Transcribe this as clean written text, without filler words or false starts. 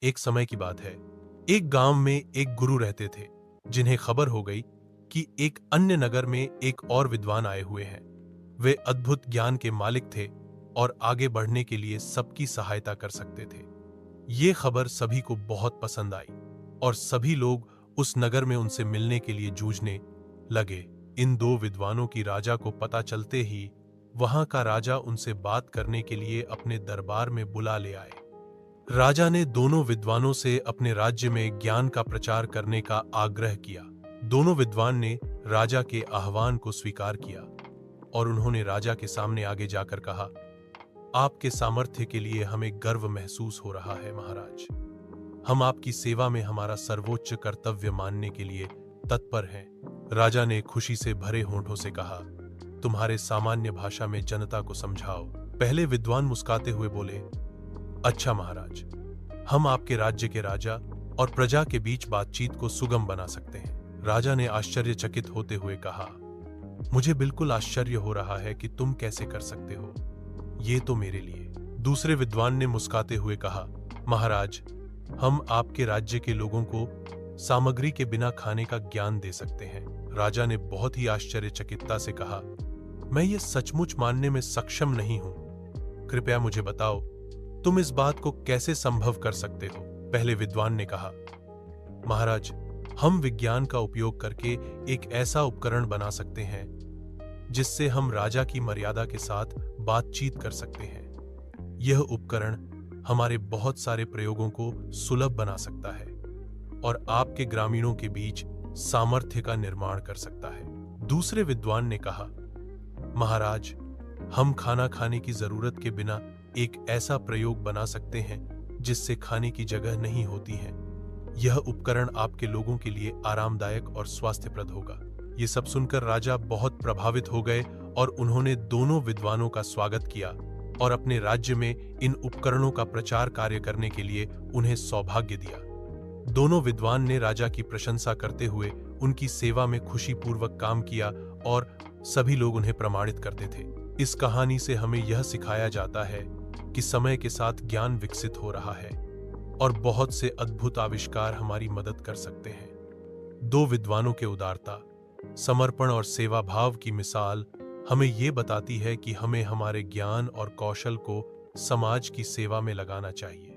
एक समय की बात है। एक गांव में एक गुरु रहते थे, जिन्हें खबर हो गई कि एक अन्य नगर में एक और विद्वान आए हुए हैं। वे अद्भुत ज्ञान के मालिक थे और आगे बढ़ने के लिए सबकी सहायता कर सकते थे। ये खबर सभी को बहुत पसंद आई और सभी लोग उस नगर में उनसे मिलने के लिए जूझने लगे। इन दो विद्वानों की राजा को पता चलते ही वहां का राजा उनसे बात करने के लिए अपने दरबार में बुला ले आए। राजा ने दोनों विद्वानों से अपने राज्य में ज्ञान का प्रचार करने का आग्रह किया। दोनों विद्वान ने राजा के आह्वान को स्वीकार किया और उन्होंने राजा के सामने आगे जाकर कहा, आपके सामर्थ्य के लिए हमें गर्व महसूस हो रहा है महाराज। हम आपकी सेवा में हमारा सर्वोच्च कर्तव्य मानने के लिए तत्पर हैं। राजा ने खुशी से भरे होंठों से कहा, तुम्हारे सामान्य भाषा में जनता को समझाओ। पहले विद्वान मुस्कुराते हुए बोले, अच्छा महाराज, हम आपके राज्य के राजा और प्रजा के बीच बातचीत को सुगम बना सकते हैं। राजा ने आश्चर्यचकित होते हुए कहा, मुझे बिल्कुल आश्चर्य हो रहा है कि तुम कैसे कर सकते हो, ये तो मेरे लिए। दूसरे विद्वान ने मुस्कुराते हुए कहा, महाराज, हम आपके राज्य के लोगों को सामग्री के बिना खाने का ज्ञान दे सकते हैं। राजा ने बहुत ही आश्चर्यचकितता से कहा, मैं ये सचमुच मानने में सक्षम नहीं हूं। कृपया मुझे बताओ, तुम इस बात को कैसे संभव कर सकते हो? पहले विद्वान ने कहा, महाराज, हम विज्ञान का उपयोग करके एक ऐसा उपकरण बना सकते हैं जिससे हम राजा की मर्यादा के साथ बातचीत कर सकते हैं। यह उपकरण हमारे बहुत सारे प्रयोगों को सुलभ बना सकता है और आपके ग्रामीणों के बीच सामर्थ्य का निर्माण कर सकता है। दूसरे विद्वान ने कहा, महाराज, हम खाना खाने की जरूरत के बिना एक ऐसा प्रयोग बना सकते हैं जिससे खाने की जगह नहीं होती है। यह उपकरण आपके लोगों के लिए आरामदायक और स्वास्थ्यप्रद होगा। ये सब सुनकर राजा बहुत प्रभावित हो गए और उन्होंने दोनों विद्वानों का स्वागत किया और अपने राज्य में इन उपकरणों का प्रचार कार्य करने के लिए उन्हें सौभाग्य दिया। दोनों विद्वान ने राजा की प्रशंसा करते हुए उनकी सेवा में खुशीपूर्वक काम किया और सभी लोग उन्हें प्रमाणित करते थे। इस कहानी से हमें यह सिखाया जाता है कि समय के साथ ज्ञान विकसित हो रहा है और बहुत से अद्भुत आविष्कार हमारी मदद कर सकते हैं। दो विद्वानों के उदारता, समर्पण और सेवा भाव की मिसाल हमें ये बताती है कि हमें हमारे ज्ञान और कौशल को समाज की सेवा में लगाना चाहिए।